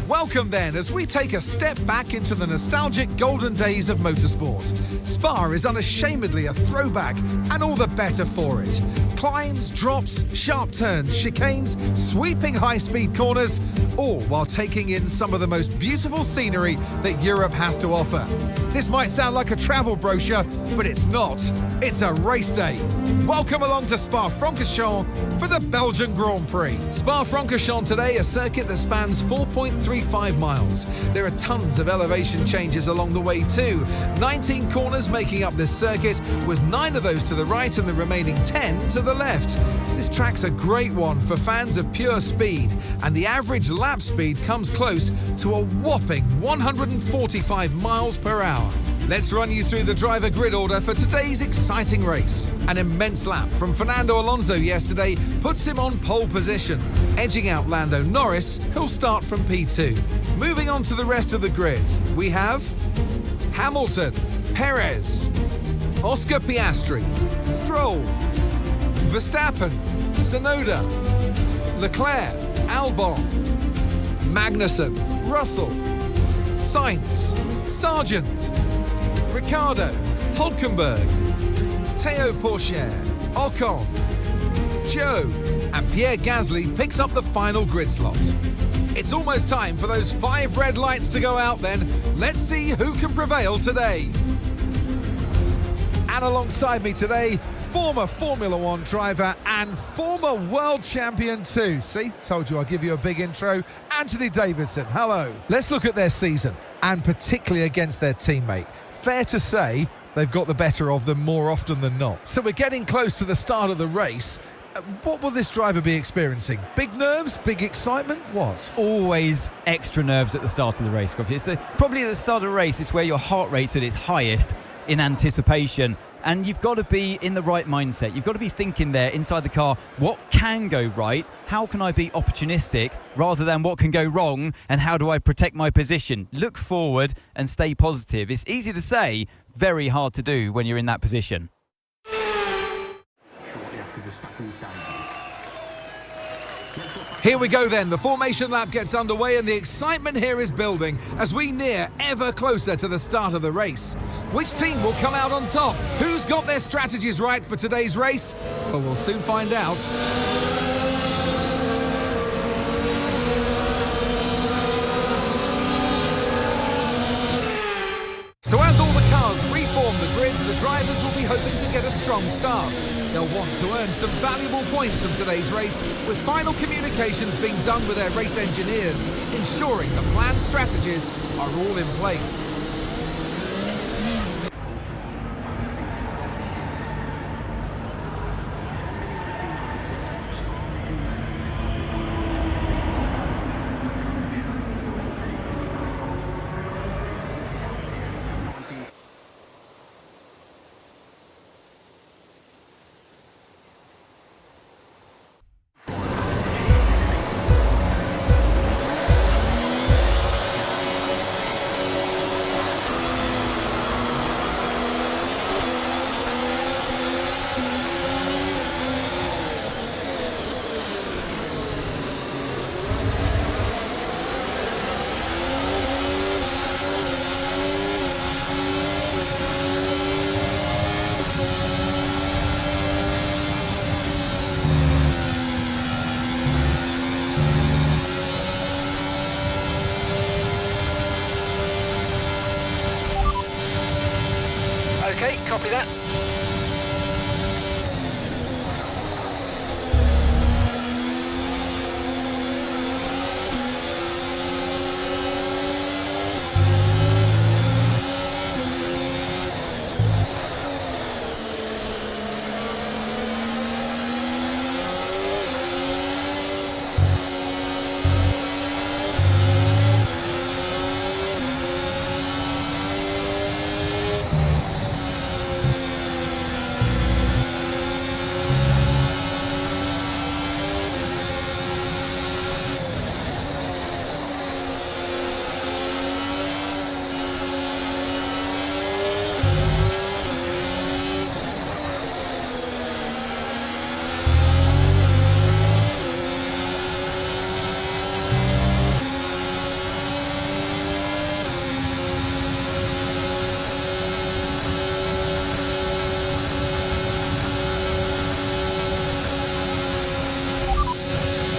Welcome then as we take a step back into the nostalgic golden days of motorsport. Spa is unashamedly a throwback and all the better for it. Climbs, drops, sharp turns, chicanes, sweeping high-speed corners, all while taking in some of the most beautiful scenery that Europe has to offer. This might sound like a travel brochure, but it's not. It's a race day. Welcome along to Spa-Francorchamps for the Belgian Grand Prix. Spa-Francorchamps today, a circuit that spans 4.35 miles. There are tons of elevation changes along the way too. 19 corners making up this circuit, with 9 of those to the right and the remaining 10 to the left. This track's a great one for fans of pure speed, and the average lap speed comes close to a whopping 145 miles per hour. Let's run you through the driver grid order for today's exciting race. An immense lap from Fernando Alonso yesterday puts him on pole position, edging out Lando Norris, who'll start from P2. Moving on to the rest of the grid, we have Hamilton, Perez, Oscar Piastri, Stroll, Verstappen, Tsunoda, Leclerc, Albon, Magnussen, Russell, Sainz, Sargent, Ricciardo, Hülkenberg, Théo Pourchaire, Ocon, Joe, and Pierre Gasly picks up the final grid slot. It's almost time for those 5 red lights to go out then. Let's see who can prevail today. And alongside me today, former Formula One driver and former world champion too. See, told you I'll give you a big intro. Anthony Davidson, hello. Let's look at their season, and particularly against their teammate. Fair to say, they've got the better of them more often than not. So we're getting close to the start of the race. What will this driver be experiencing? Big nerves? Big excitement? What? Always extra nerves at the start of the race, Scruffy. Probably at the start of the race, it's where your heart rate's at its highest in anticipation. And you've got to be in the right mindset. You've got to be thinking there inside the car, what can go right? How can I be opportunistic rather than what can go wrong? And how do I protect my position? Look forward and stay positive. It's easy to say, very hard to do when you're in that position. Here we go then, the formation lap gets underway and the excitement here is building as we near ever closer to the start of the race. Which team will come out on top? Who's got their strategies right for today's race? Well, we'll soon find out. So as all the cars reform the grids, the drivers will be hoping to get a strong start. They'll want to earn some valuable points from today's race, with final communications being done with their race engineers, ensuring the planned strategies are all in place.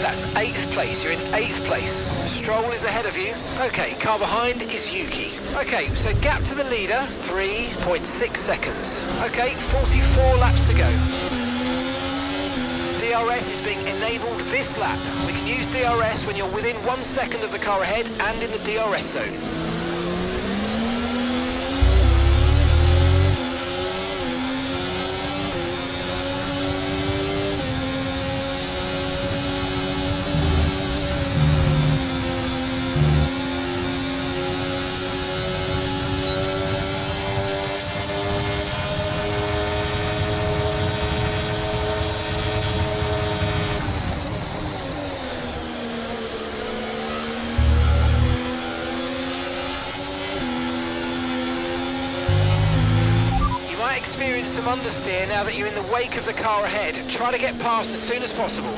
That's 8th place. You're in 8th place. Stroll is ahead of you. Okay, car behind is Yuki. Okay, so gap to the leader, 3.6 seconds. Okay, 44 laps to go. DRS is being enabled this lap. We can use DRS when you're within 1 second of the car ahead and in the DRS zone. Experience some understeer now that you're in the wake of the car ahead. Try to get past as soon as possible.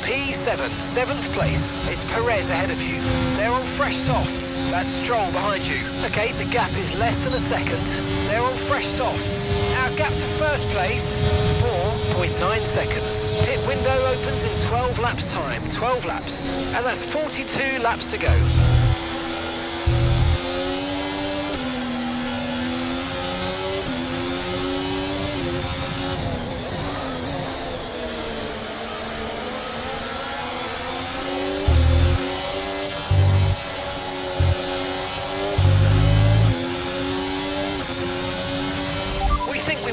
P7, 7th place. It's Perez ahead of you. They're on fresh softs. That's Stroll behind you. Okay, the gap is less than a second. They're on fresh softs. Our gap to first place, 4.9 seconds. Pit window opens in 12 laps time. 12 laps. And that's 42 laps to go.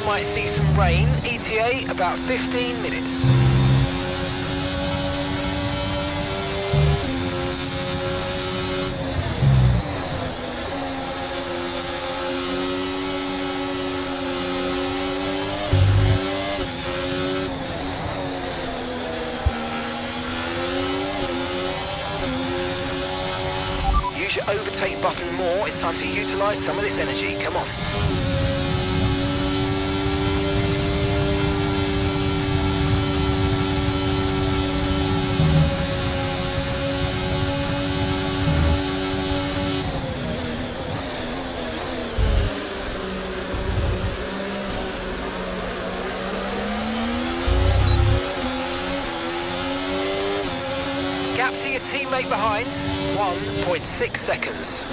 Might see some rain, ETA about 15 minutes. Use your overtake button more, it's time to utilise some of this energy, come on. Gap to your teammate behind, 1.6 seconds.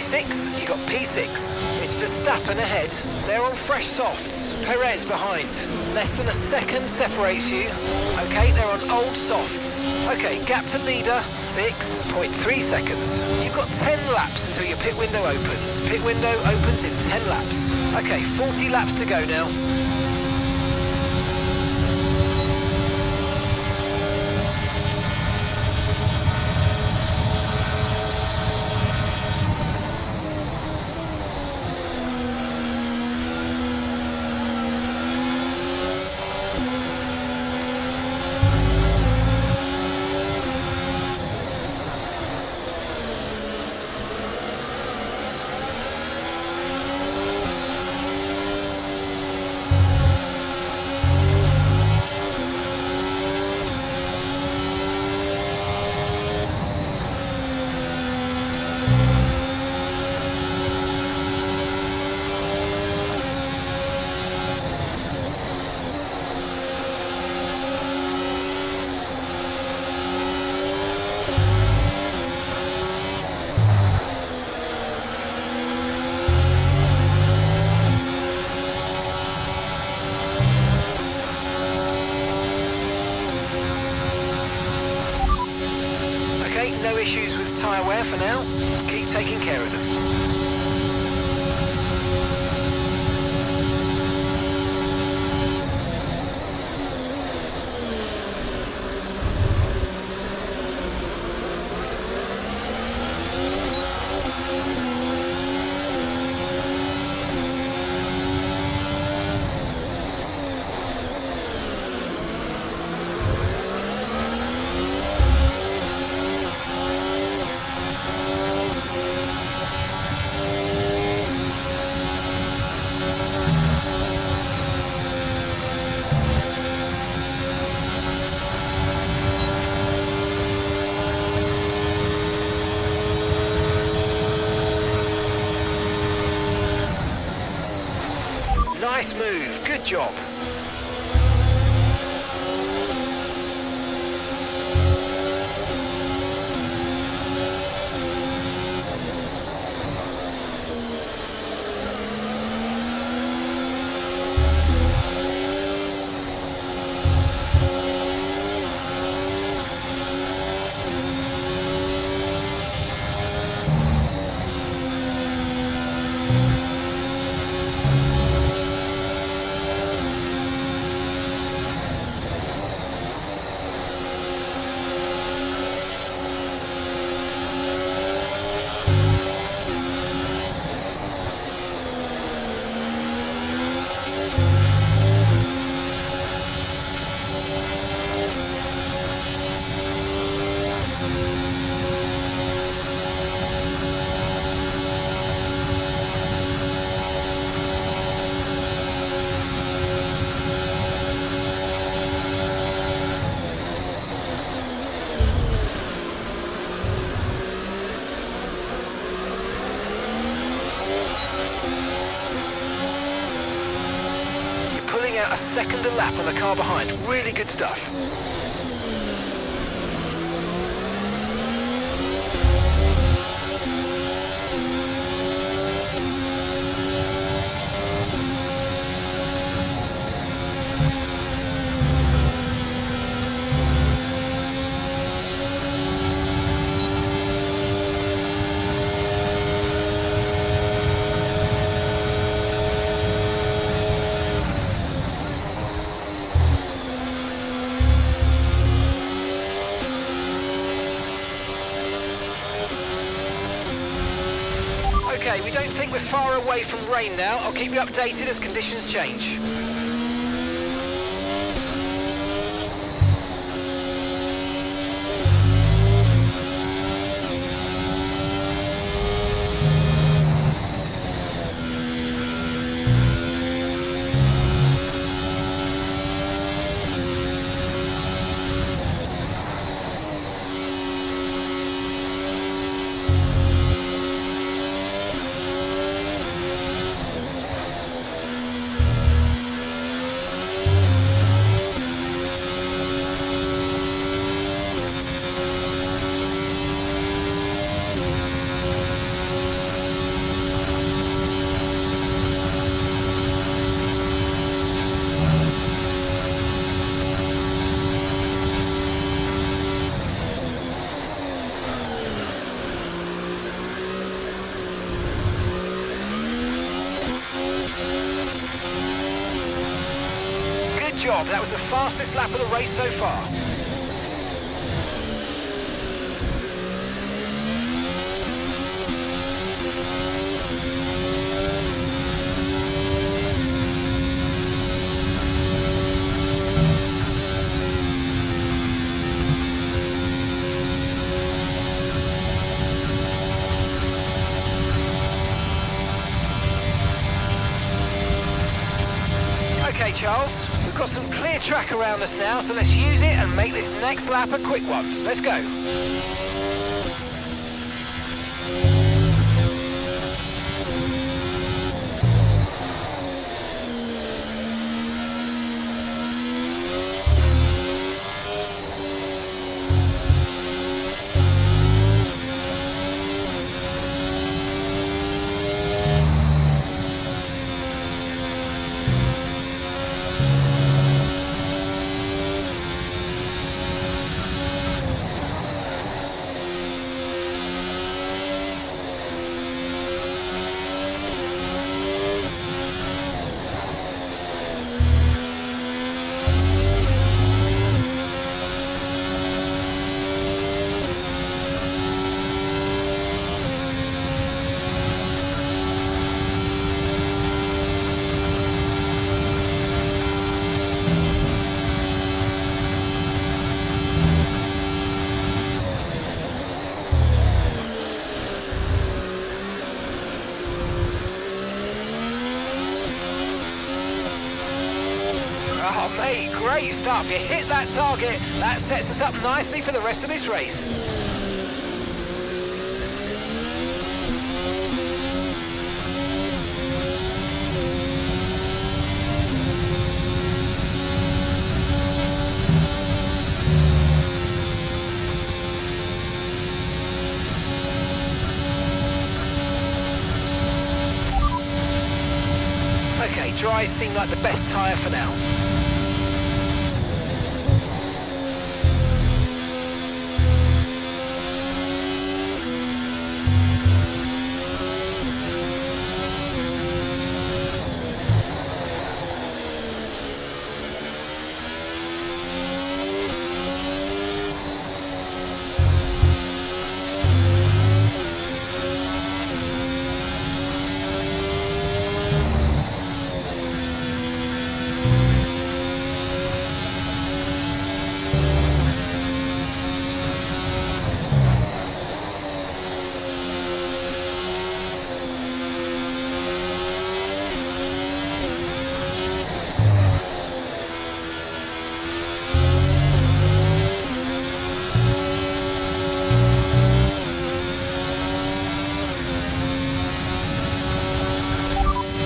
P6, you got P6. It's Verstappen ahead. They're on fresh softs. Perez behind. Less than a second separates you. Okay, they're on old softs. Okay, gap to leader, 6.3 seconds. You've got 10 laps until your pit window opens. Pit window opens in 10 laps. Okay, 40 laps to go now. No issues with tyre wear for now. Keep taking care of them. Nice move, good job. A second a lap on the car behind. Really good stuff. Okay, we don't think we're far away from rain now. I'll keep you updated as conditions change. job. That was the fastest lap of the race so far. Okay, Charles, we've got some clear track around us now, so let's use it and make this next lap a quick one. Let's go. Oh, mate, great stuff. You hit that target. That sets us up nicely for the rest of this race. Okay, dries seem like the best tyre for now.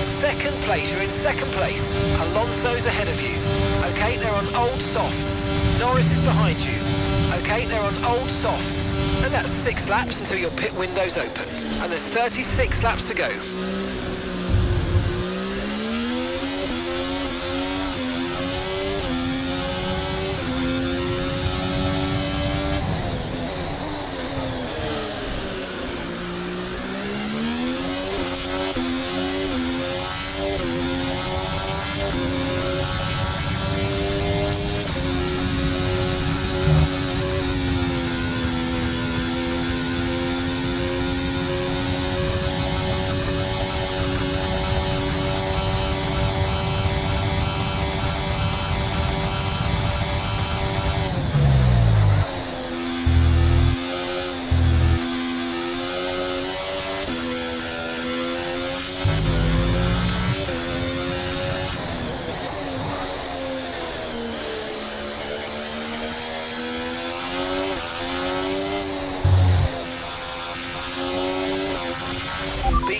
Second place, you're in second place. Alonso's ahead of you. Okay, they're on old softs. Norris is behind you. Okay, they're on old softs. And that's 6 laps until your pit window's open. And there's 36 laps to go.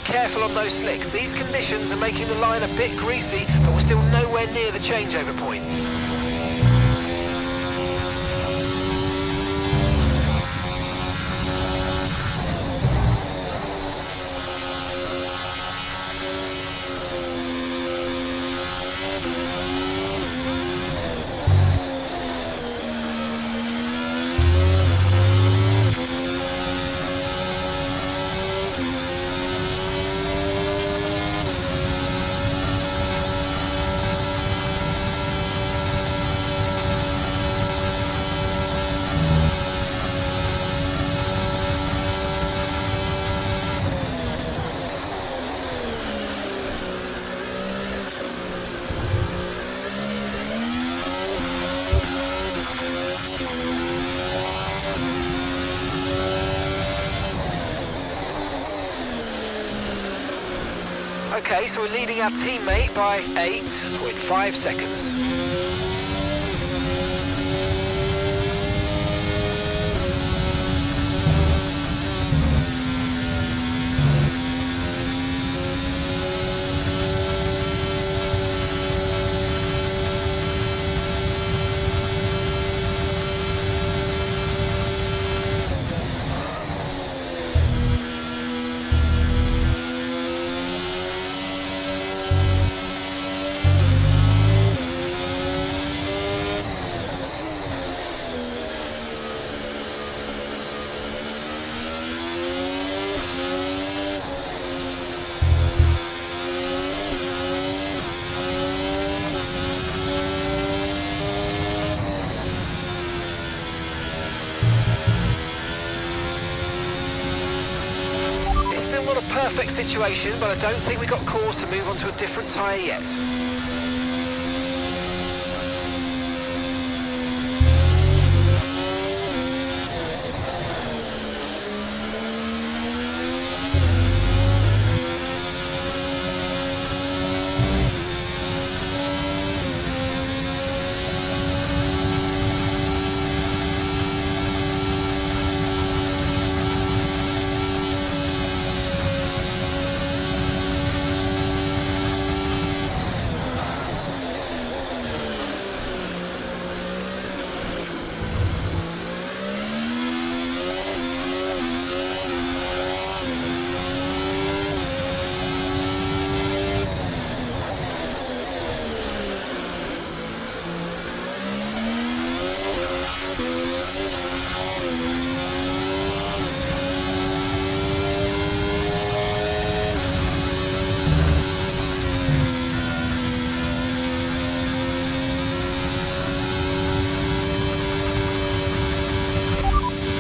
Careful on those slicks. These conditions are making the line a bit greasy, but we're still nowhere near the changeover point. Okay, so we're leading our teammate by 8.5 seconds. Not a perfect situation, but I don't think we got cause to move on to a different tyre yet.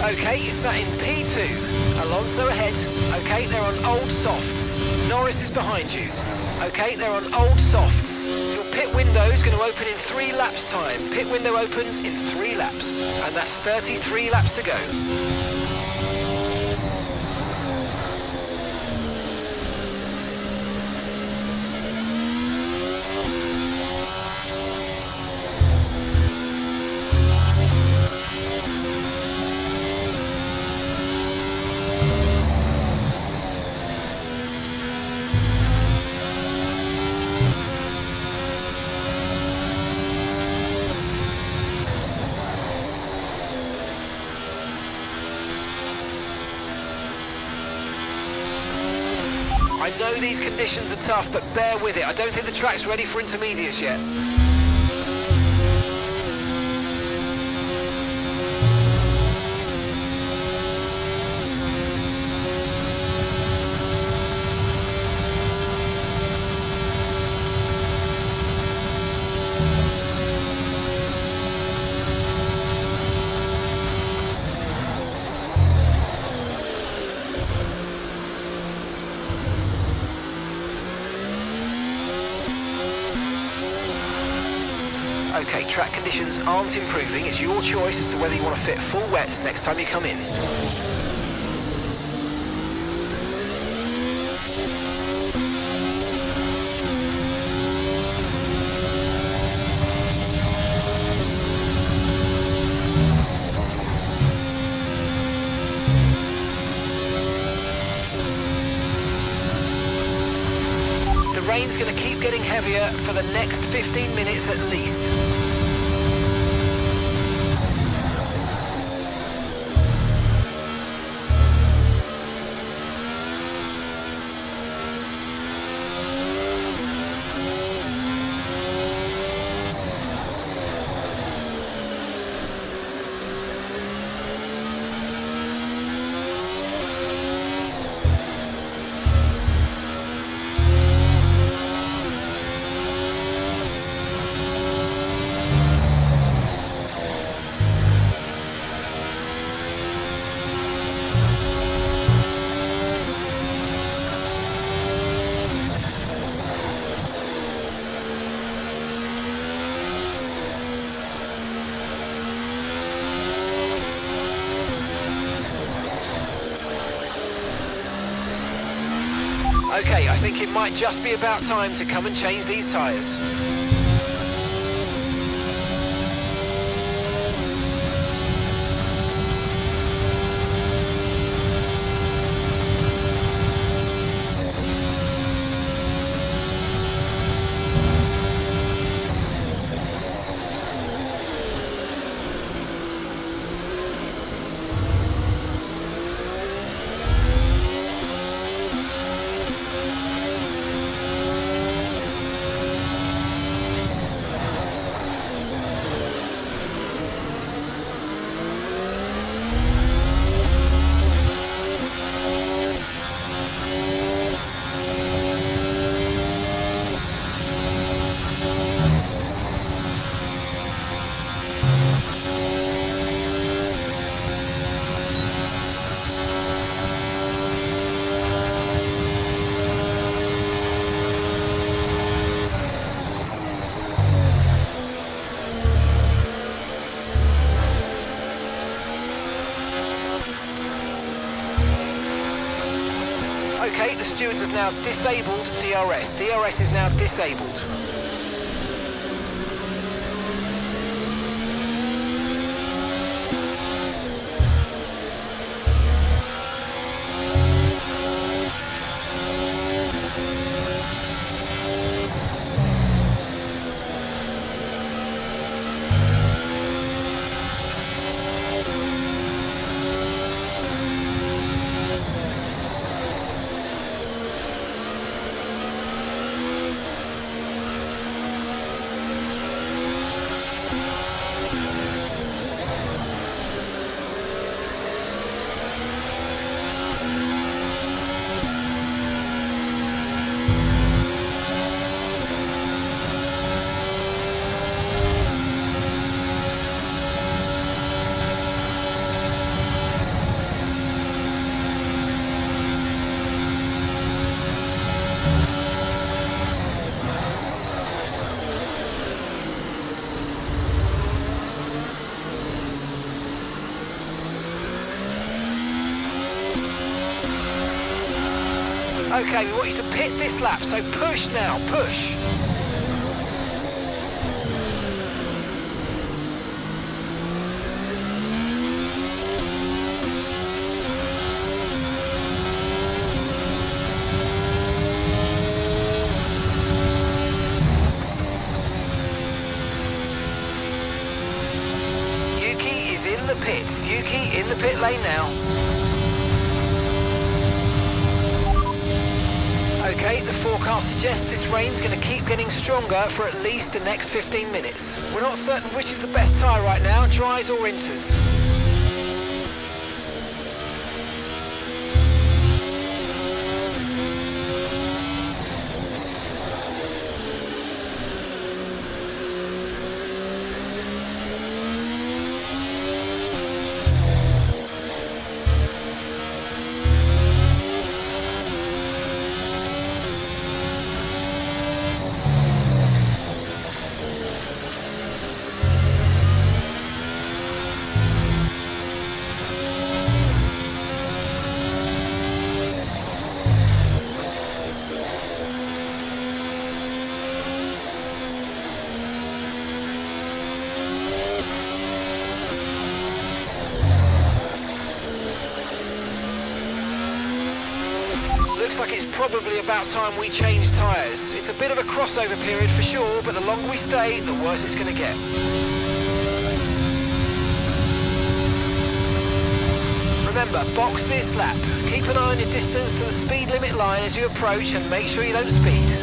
Okay, you're sat in P2. Alonso ahead. Okay, they're on old softs. Norris is behind you. Okay, they're on old softs. Your pit window is going to open in 3 laps time. Pit window opens in 3 laps. And that's 33 laps to go. I know these conditions are tough, but bear with it. I don't think the track's ready for intermediates yet. Okay, track conditions aren't improving. It's your choice as to whether you want to fit full wets next time you come in. The rain's going to keep getting heavier for the next 15 minutes at least. Okay, I think it might just be about time to come and change these tyres. Okay, the stewards have now disabled DRS. DRS is now disabled. Okay, we want you to pit this lap, so push now, push. Yuki is in the pits. Yuki in the pit lane now. Okay, the forecast suggests this rain's going to keep getting stronger for at least the next 15 minutes. We're not certain which is the best tyre right now, dries or inters. Looks like it's probably about time we change tyres. It's a bit of a crossover period for sure, but the longer we stay, the worse it's going to get. Remember, box this lap. Keep an eye on your distance to the speed limit line as you approach and make sure you don't speed.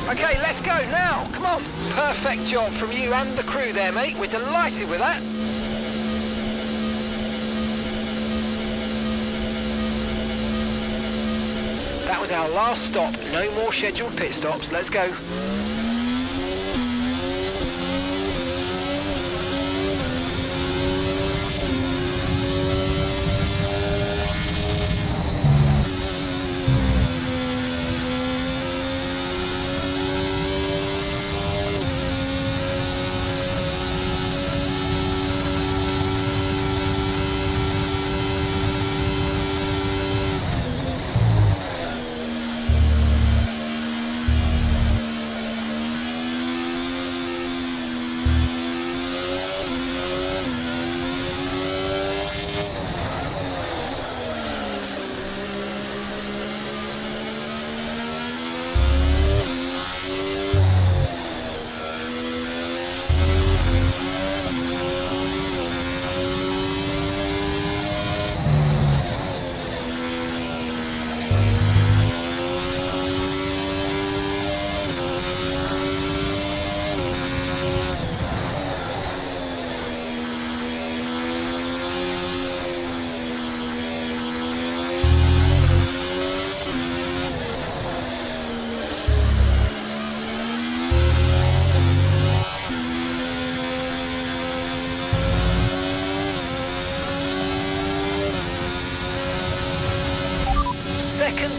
Okay, let's go now. Come on. Perfect job from you and the crew there, mate. We're delighted with that. That was our last stop. No more scheduled pit stops. Let's go.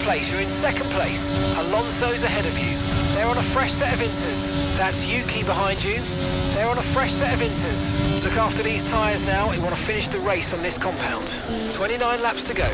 place. You're in second place. Alonso's ahead of you. They're on a fresh set of inters. That's Yuki behind you. They're on a fresh set of inters. Look after these tyres now. We want to finish the race on this compound. 29 laps to go.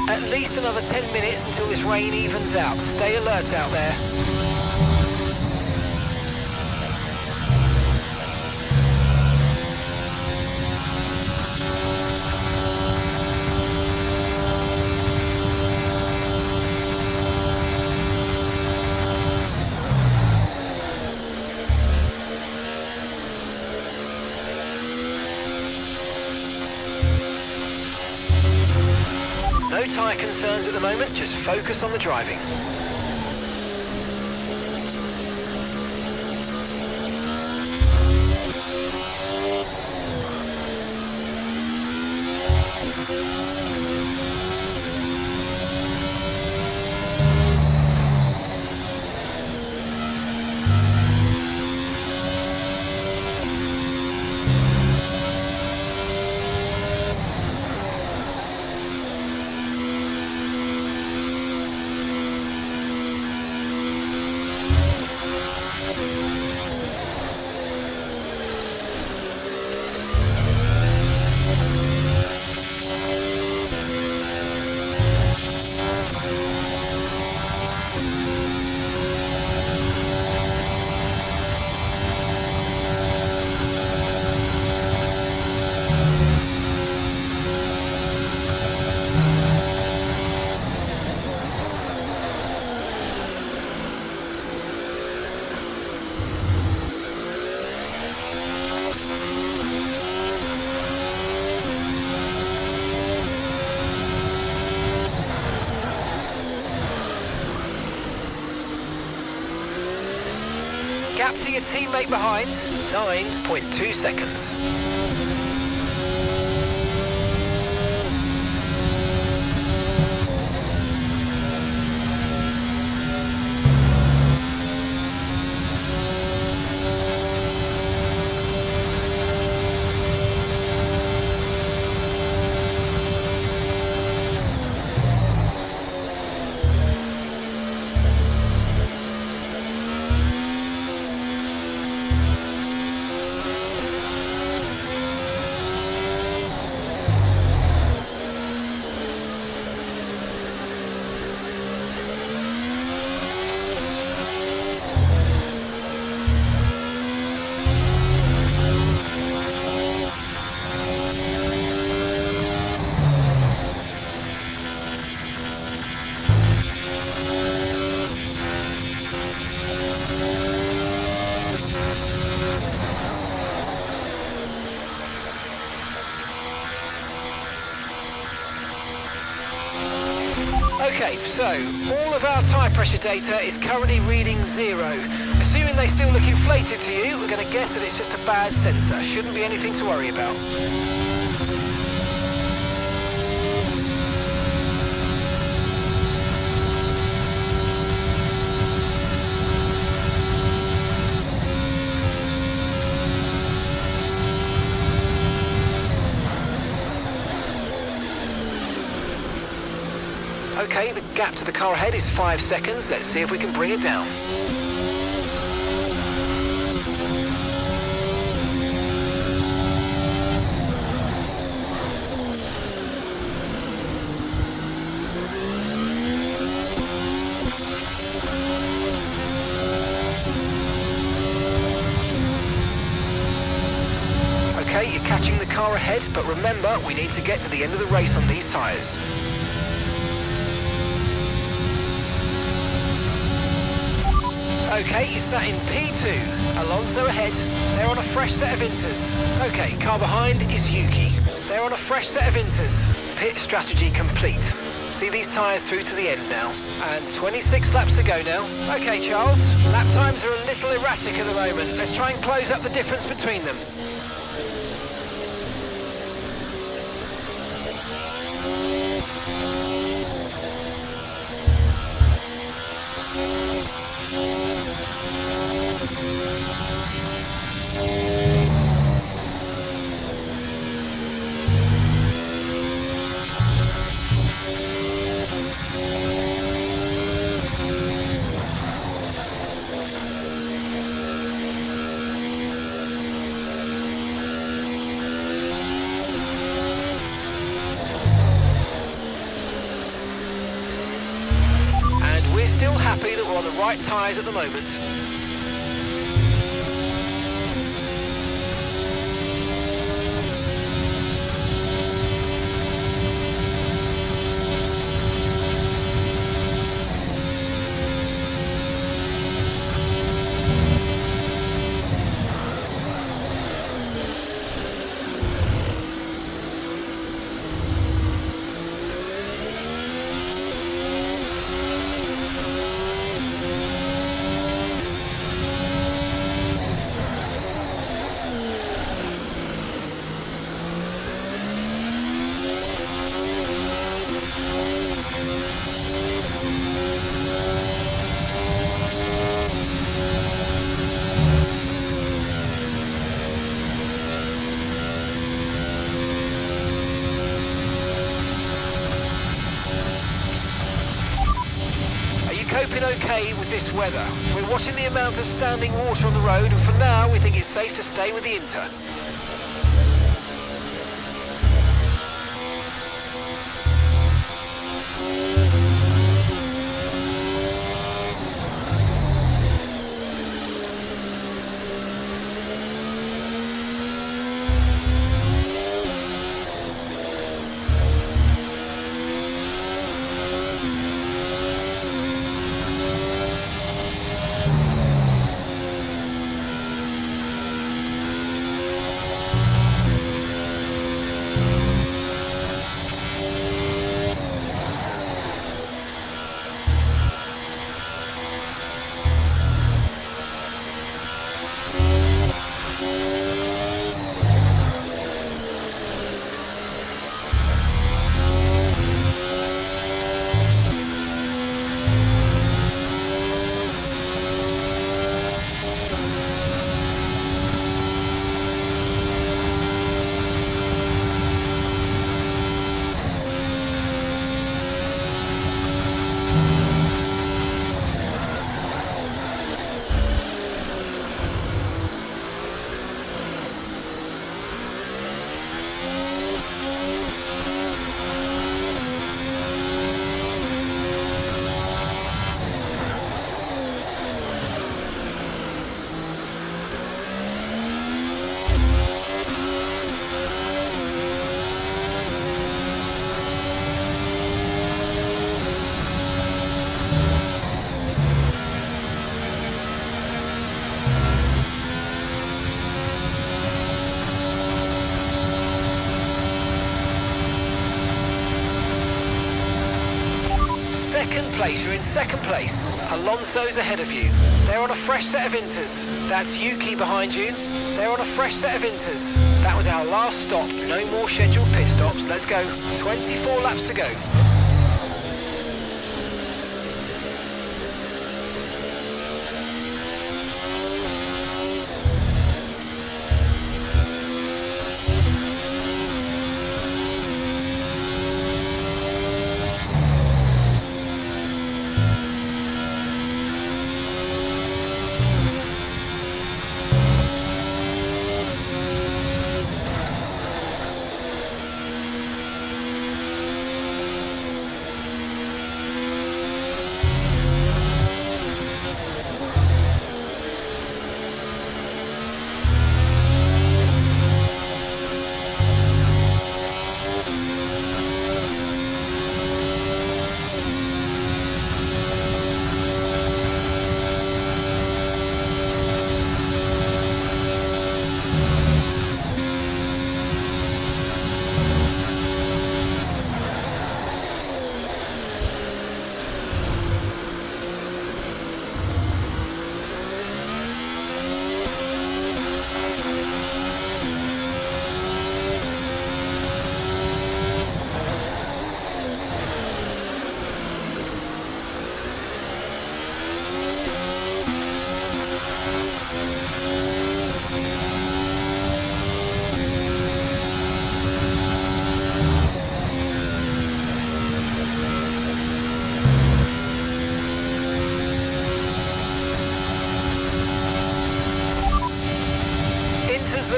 At least another 10 minutes until this rain evens out. Stay alert out there. No tyre concerns at the moment, just focus on the driving. Gap to your teammate behind, 9.2 seconds. Okay, so all of our tyre pressure data is currently reading 0. Assuming they still look inflated to you, we're going to guess that it's just a bad sensor. Shouldn't be anything to worry about. Okay, the gap to the car ahead is 5 seconds. Let's see if we can bring it down. Okay, you're catching the car ahead, but remember, we need to get to the end of the race on these tyres. Okay, you sat in P2. Alonso ahead. They're on a fresh set of inters. Okay, car behind is Yuki. They're on a fresh set of inters. Pit strategy complete. See these tyres through to the end now. And 26 laps to go now. Okay, Charles, lap times are a little erratic at the moment. Let's try and close up the difference between them. happy that we're on the right tyres at the moment. Coping okay with this weather. We're watching the amount of standing water on the road, and for now we think it's safe to stay with the intern. Second place, you're in second place. Alonso's ahead of you. They're on a fresh set of inters. That's Yuki behind you. They're on a fresh set of inters. That was our last stop. No more scheduled pit stops. Let's go. 24 laps to go.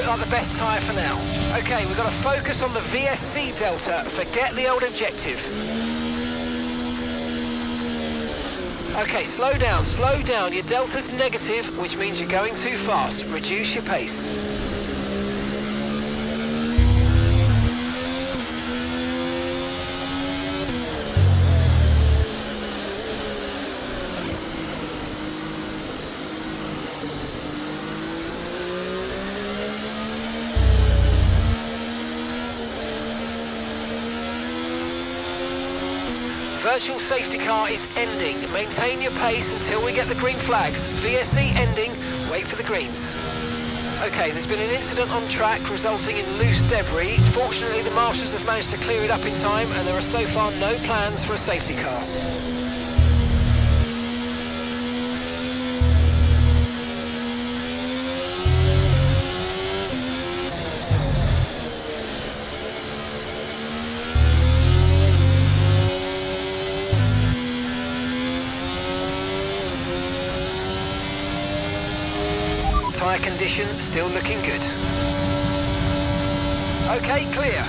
Like the best tyre for now. Okay, we've got to focus on the VSC Delta. Forget the old objective. Okay, slow down, slow down. Your delta's negative, which means you're going too fast. Reduce your pace. Virtual safety car is ending. Maintain your pace until we get the green flags. VSC ending. Wait for the greens. Okay, there's been an incident on track resulting in loose debris. Fortunately, the marshals have managed to clear it up in time, and there are so far no plans for a safety car. Tyre condition still looking good. Okay, clear.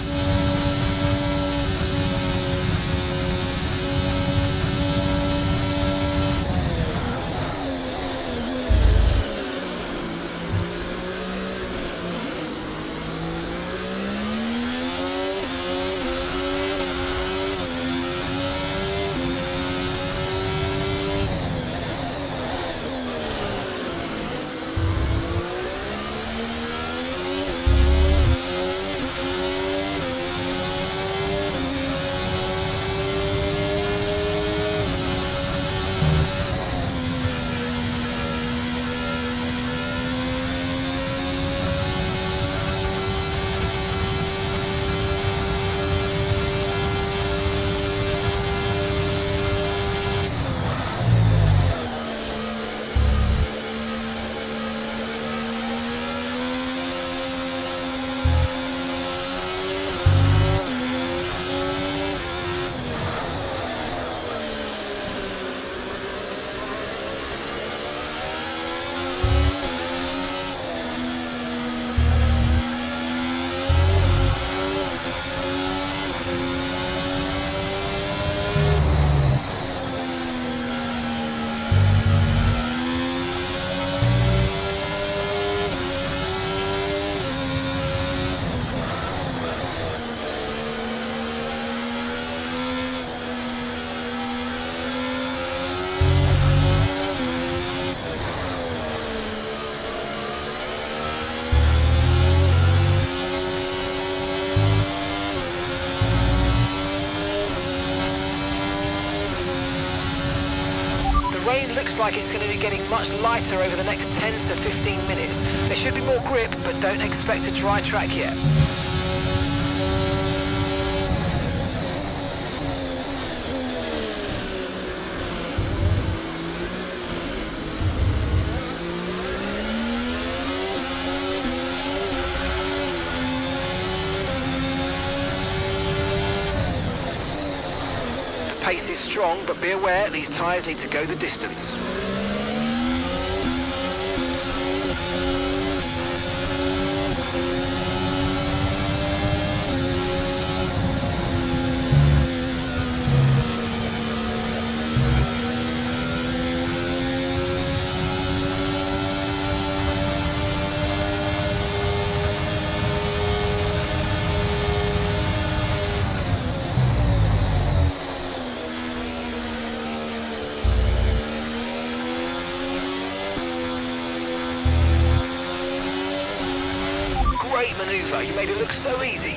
Looks like it's going to be getting much lighter over the next 10 to 15 minutes. There should be more grip, but don't expect a dry track yet. Pace is strong, but be aware these tyres need to go the distance. Great manoeuvre, you made it look so easy.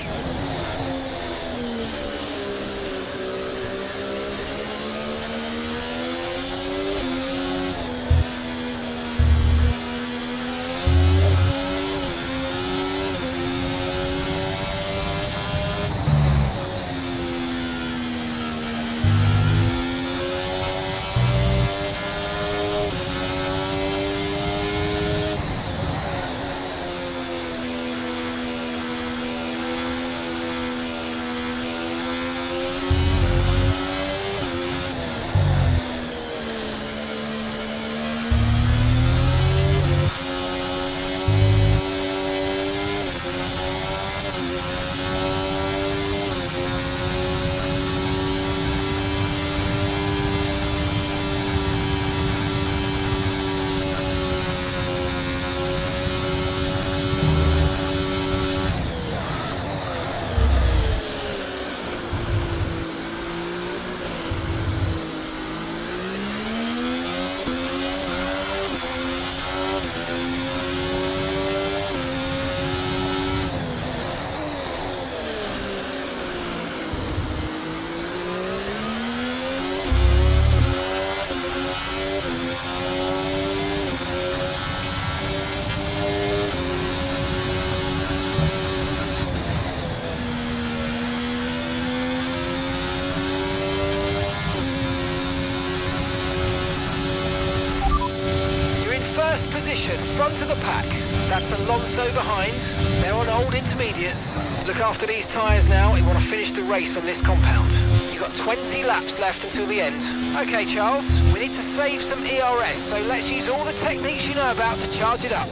front of the pack. That's Alonso behind. They're on old intermediates. Look after these tyres now. We want to finish the race on this compound. You've got 20 laps left until the end. Okay, Charles, we need to save some ERS, so let's use all the techniques you know about to charge it up.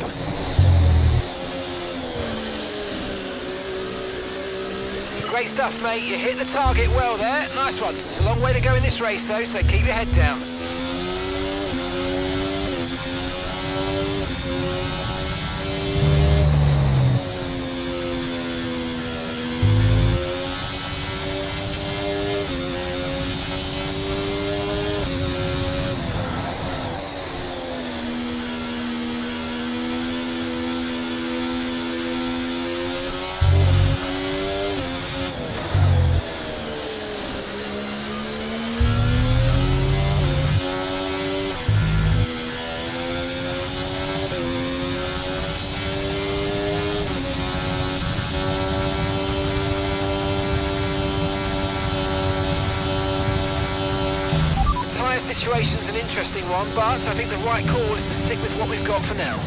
Great stuff, mate. You hit the target well there. Nice one. It's a long way to go in this race, though, so keep your head down. Situation's an interesting one, but I think the right call is to stick with what we've got for now.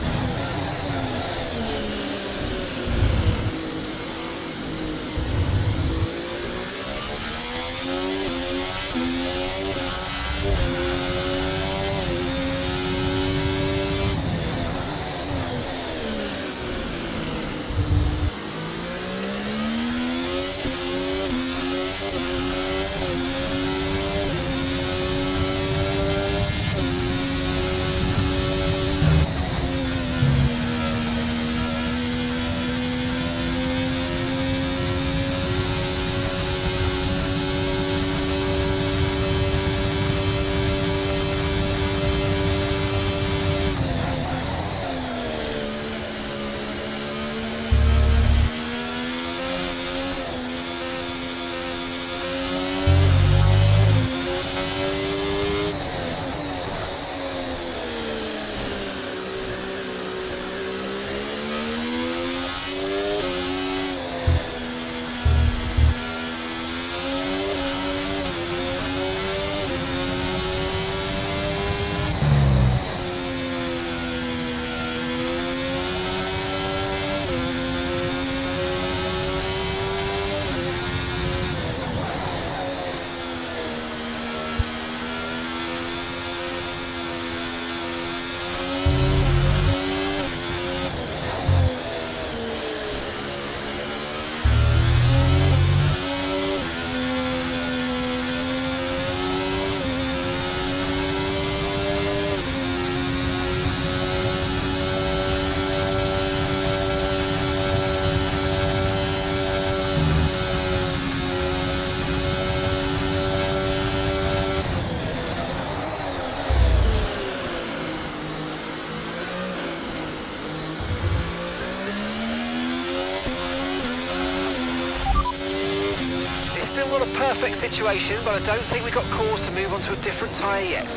Not a perfect situation, but I don't think we've got cause to move on to a different tyre yet.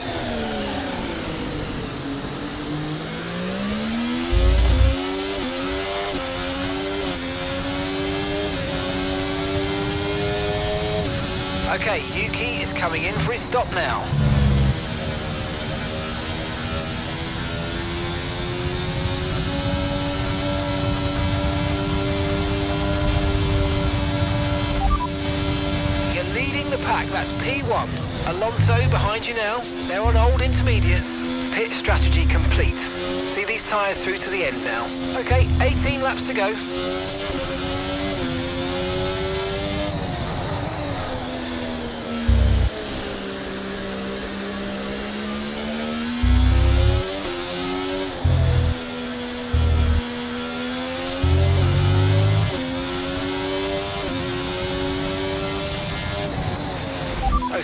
Okay, Yuki is coming in for his stop now. Pack, that's P1. Alonso behind you now. They're on old intermediates. Pit strategy complete. See these tyres through to the end now. Okay, 18 laps to go.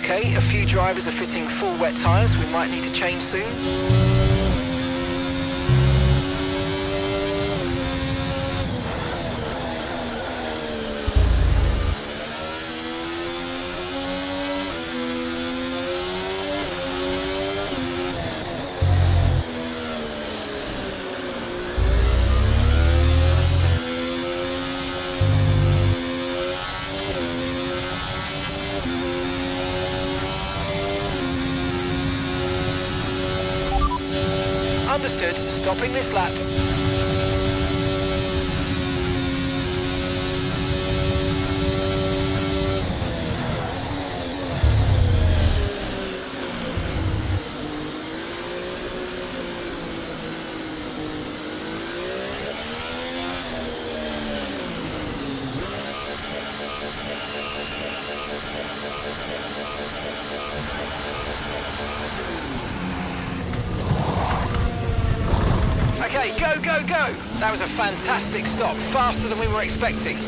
Okay, a few drivers are fitting full wet tyres. We might need to change soon. Understood. Stopping this lap. Okay, go, go, go! That was a fantastic stop, faster than we were expecting.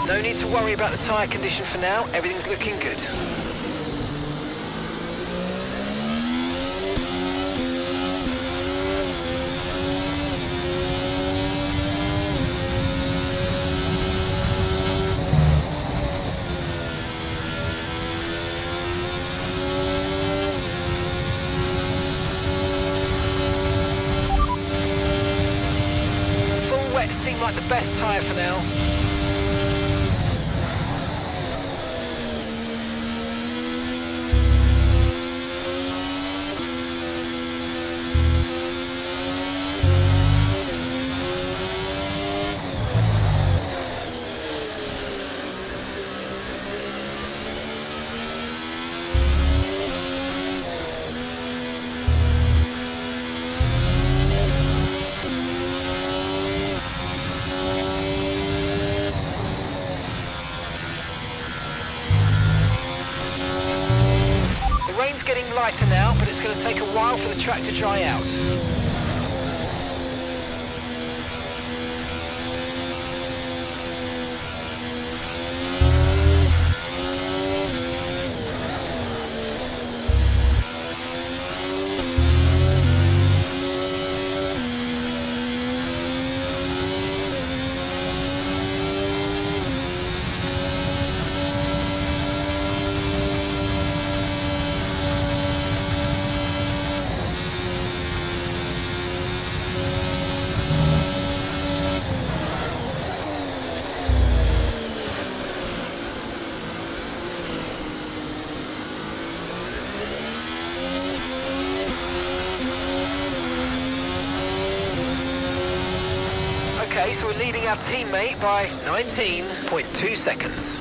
No need to worry about the tyre condition for now, everything's looking good. Full wet seemed like the best tyre for now. It's getting lighter now, but it's going to take a while for the track to dry out. Okay, so we're leading our teammate by 19.2 seconds.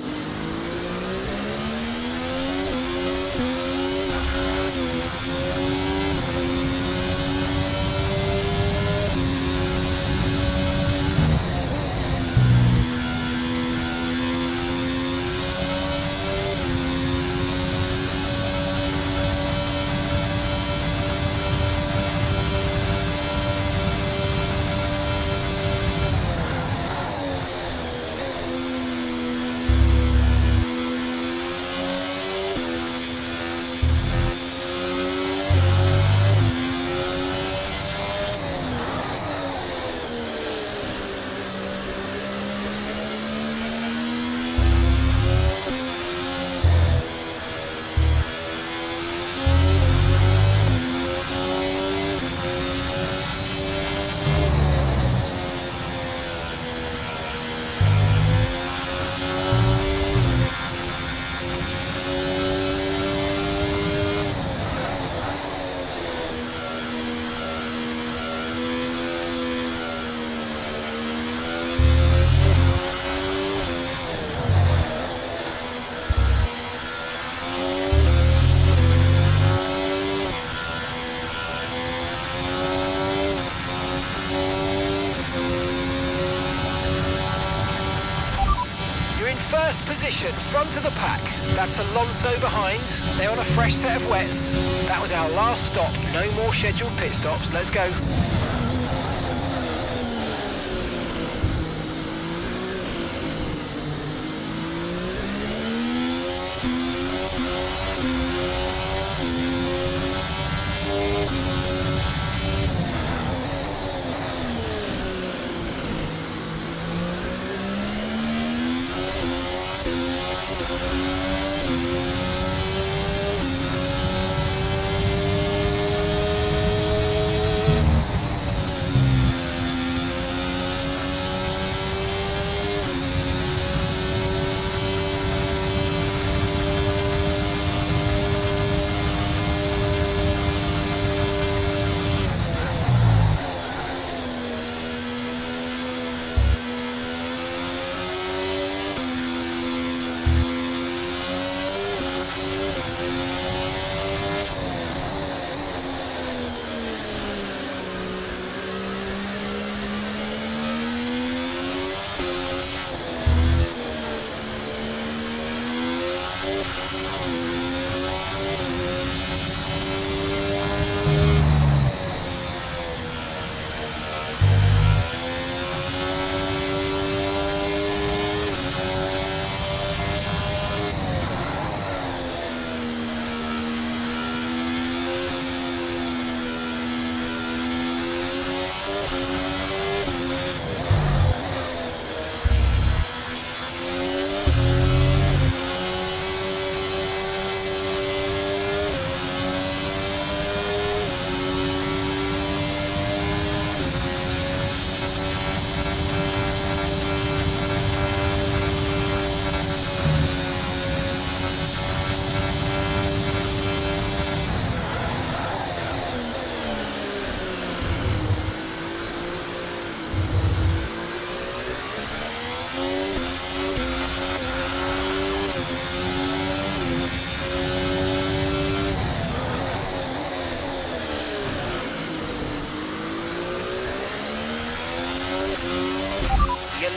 in first position, front of the pack. That's Alonso behind. They're on a fresh set of wets. That was our last stop. No more scheduled pit stops. Let's go.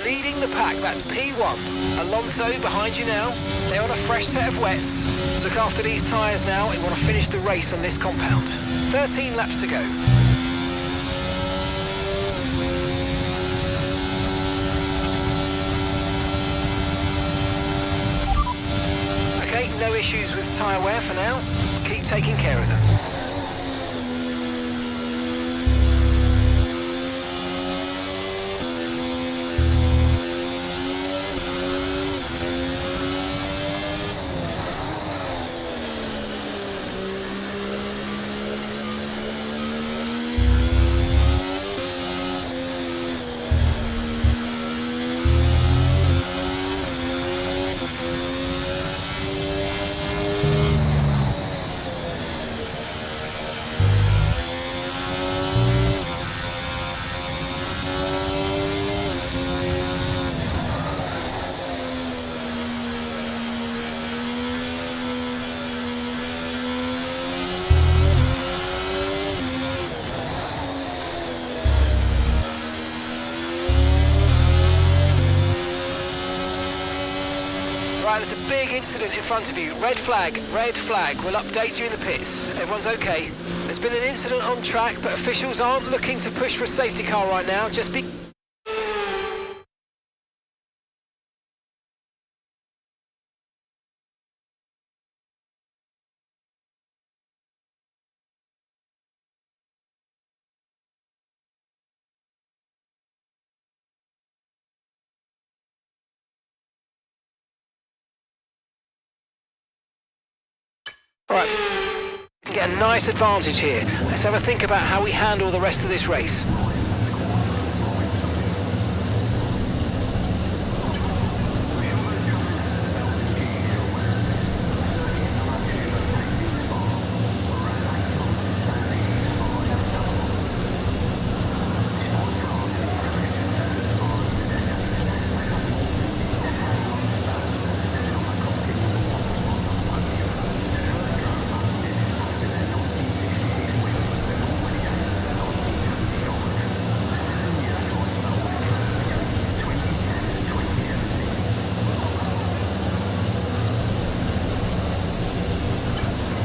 Leading the pack, that's P1. Alonso behind you now. They're on a fresh set of wets. Look after these tyres now. We want to finish the race on this compound. 13 laps to go. Okay, no issues with tyre wear for now. Keep taking care of them. Right, there's a big incident in front of you. Red flag, red flag. We'll update you in the pits. Everyone's okay. There's been an incident on track, but officials aren't looking to push for a safety car right now. Just be... All right, get a nice advantage here. Let's have a think about how we handle the rest of this race.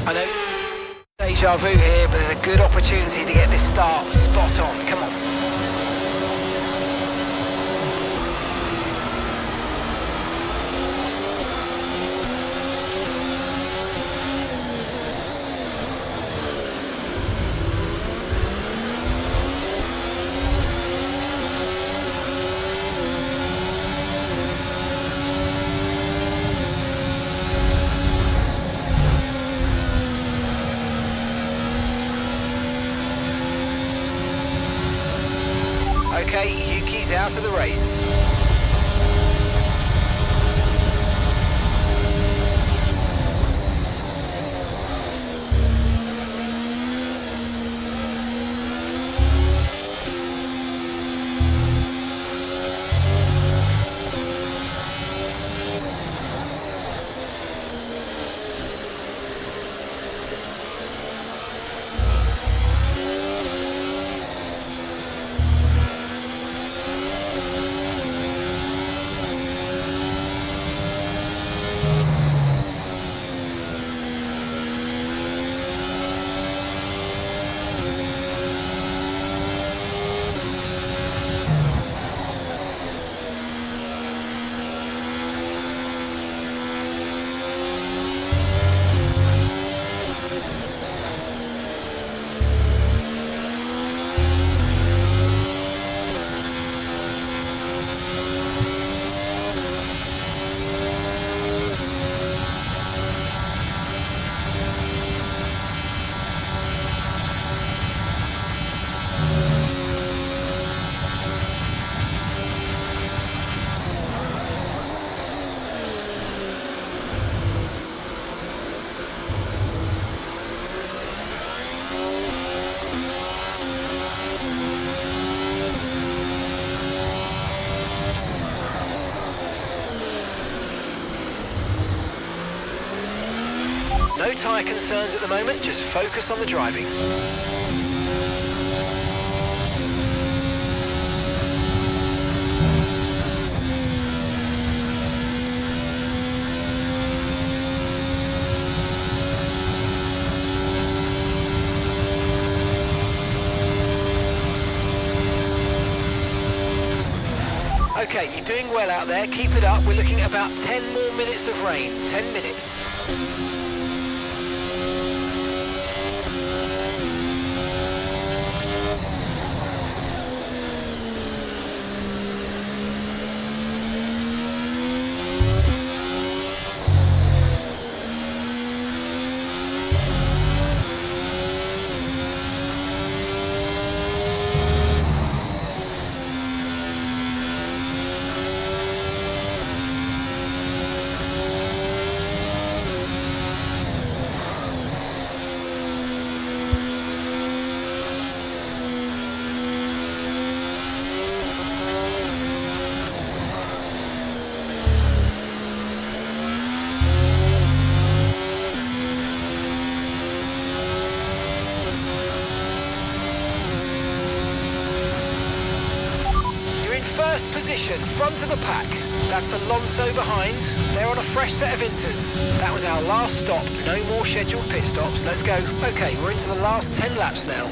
I know deja vu here, but there's a good opportunity to get this start spot on. Come on. Okay, Yuki's out of the race. No tyre concerns at the moment, just focus on the driving. Okay, you're doing well out there, keep it up. We're looking at about 10 more minutes of rain, 10 minutes. First position, front of the pack. That's Alonso behind. They're on a fresh set of inters. That was our last stop. No more scheduled pit stops. Let's go. Okay, we're into the last 10 laps now.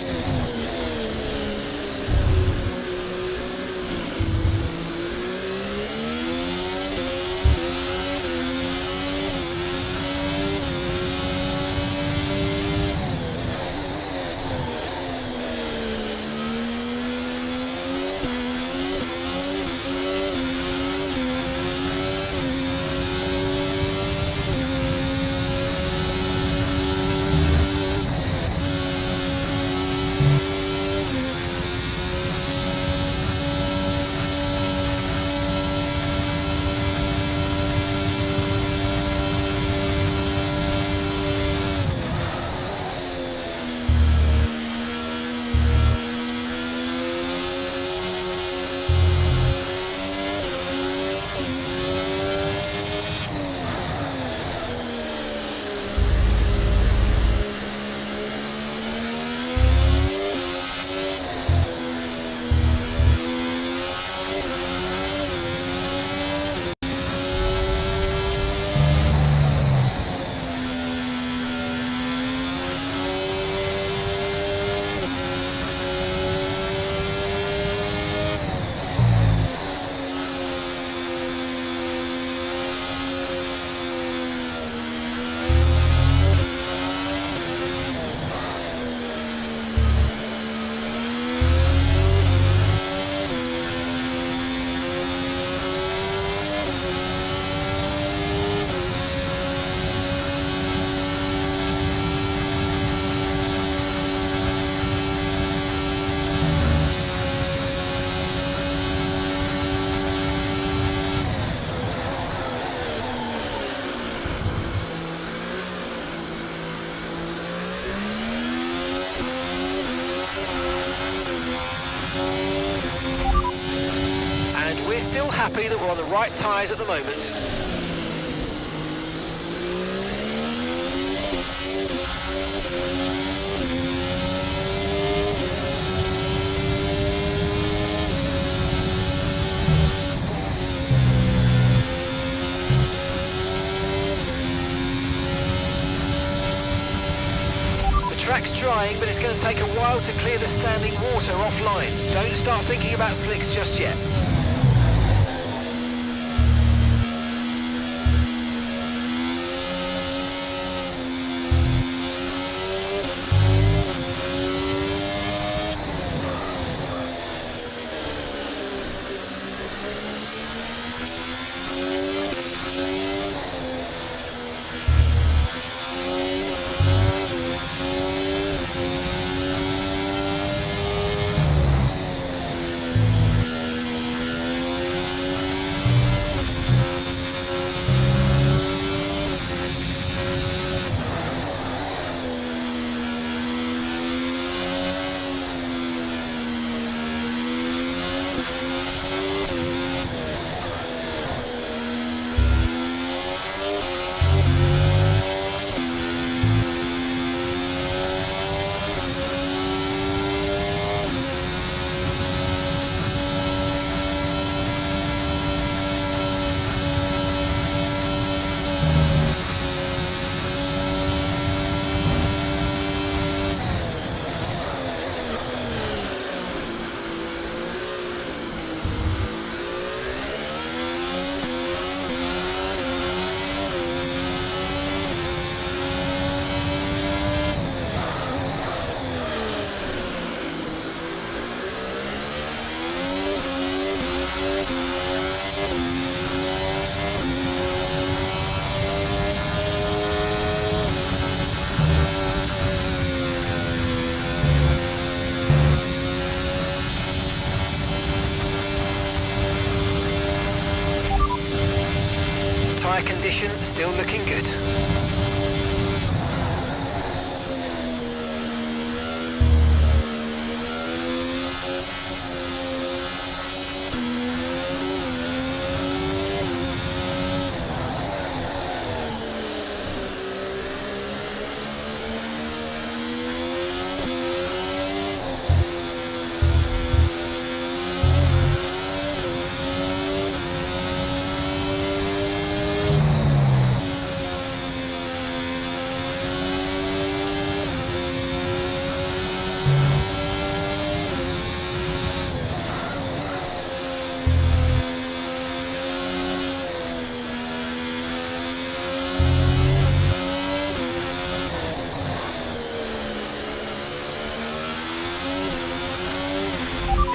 happy that we're on the right tyres at the moment. The track's drying, but it's going to take a while to clear the standing water offline. Don't start thinking about slicks just yet. Tyre condition still looking good.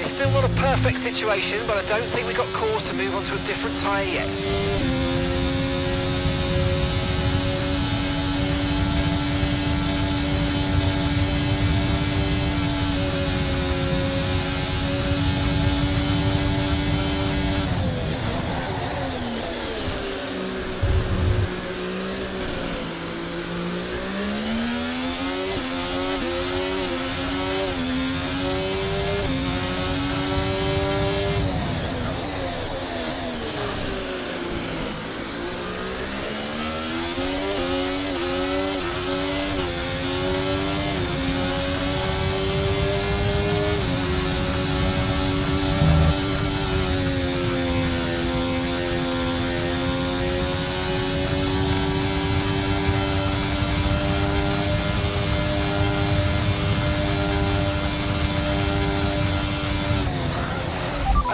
Still not a perfect situation, but I don't think we've got cause to move on to a different tyre yet.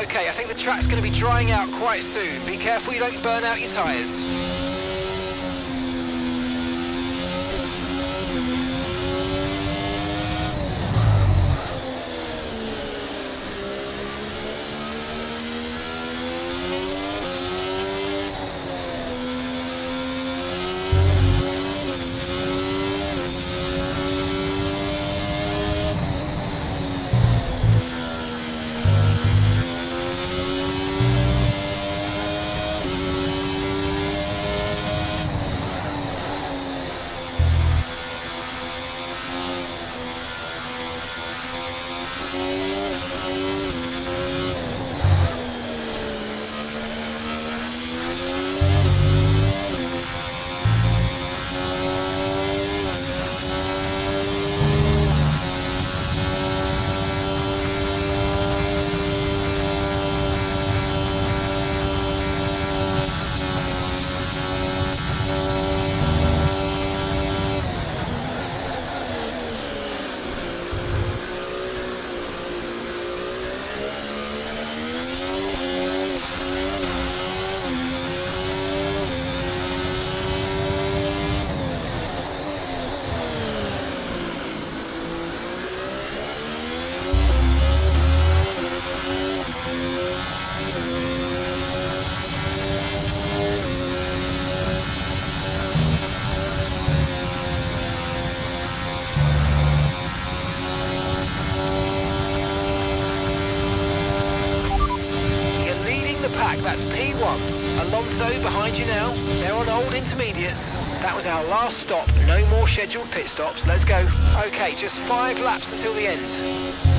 Okay, I think the track's going to be drying out quite soon. Be careful you don't burn out your tyres. Alonso behind you now. They're on old intermediates. That was our last stop. No more scheduled pit stops. Let's go. Okay, just 5 laps until the end.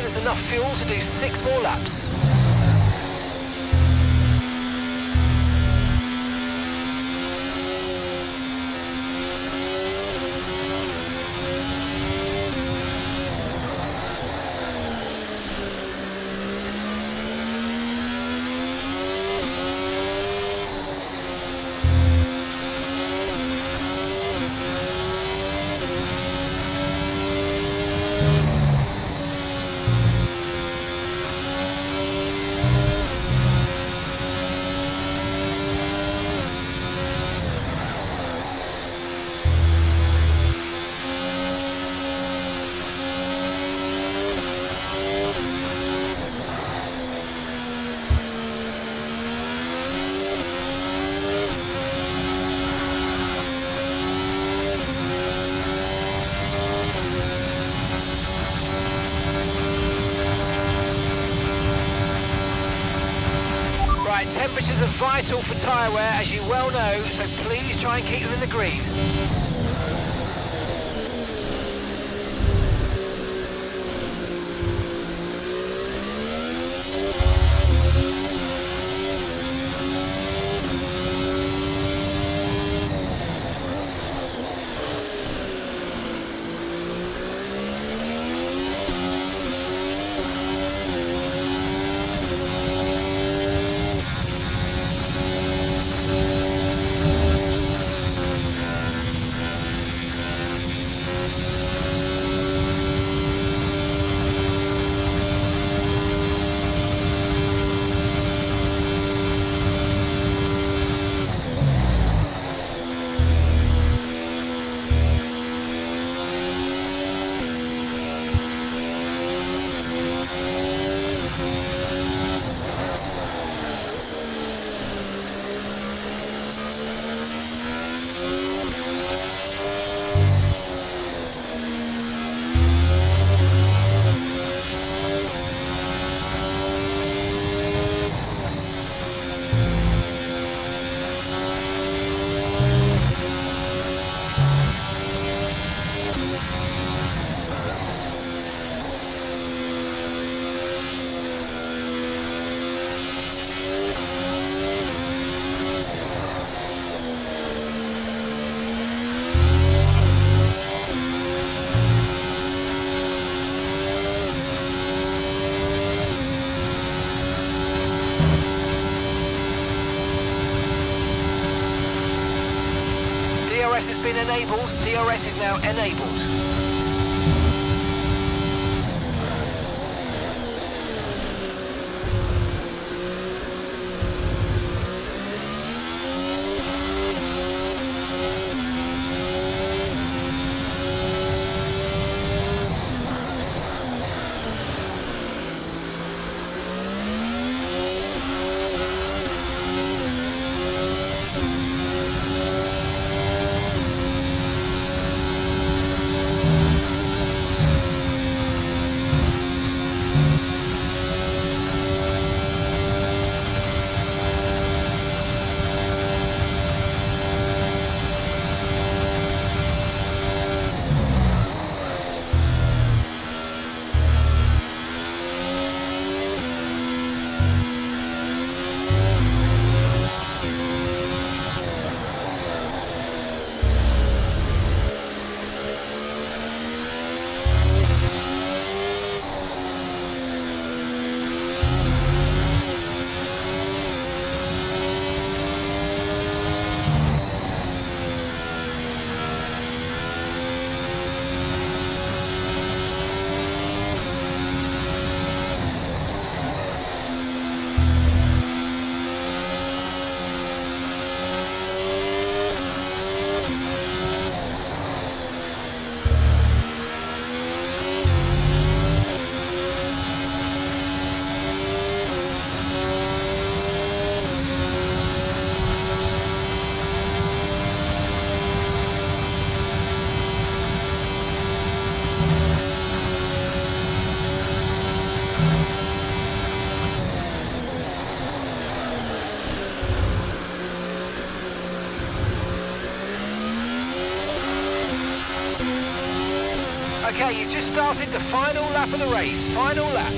There's enough fuel to do 6 more laps. Temperatures are vital for tyre wear, as you well know, so please try and keep them in the green. DRS has been enabled. DRS is now enabled. Okay, you've just started the final lap of the race. Final lap.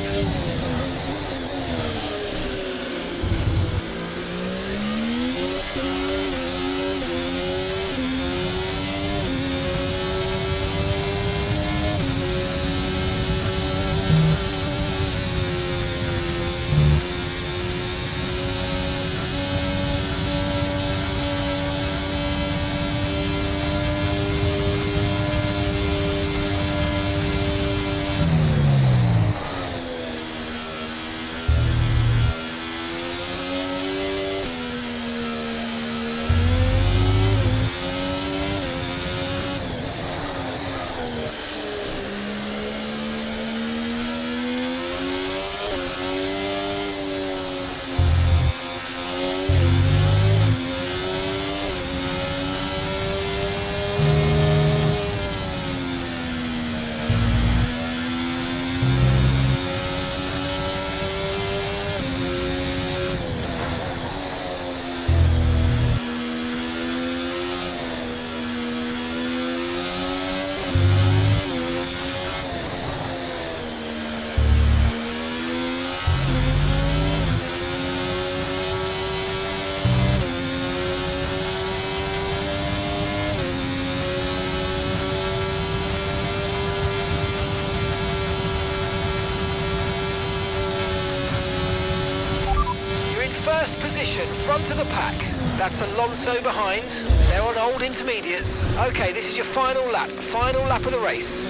First position, front of the pack. That's Alonso behind. They're on old intermediates. Okay, this is your final lap of the race.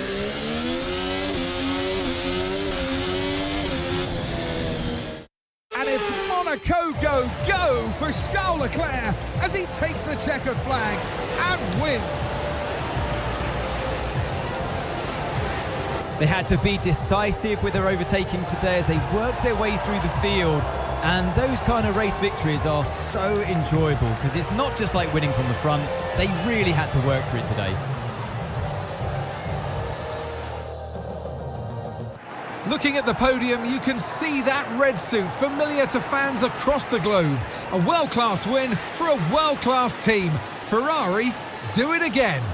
And it's Monaco go for Charles Leclerc as he takes the checkered flag and wins. They had to be decisive with their overtaking today as they worked their way through the field. And those kind of race victories are so enjoyable because it's not just like winning from the front. They really had to work for it today. Looking at the podium, you can see that red suit familiar to fans across the globe. A world-class win for a world-class team. Ferrari do it again.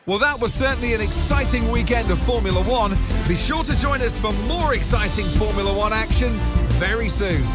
Well, that was certainly an exciting weekend of Formula One. Be sure to join us for more exciting Formula One action very soon.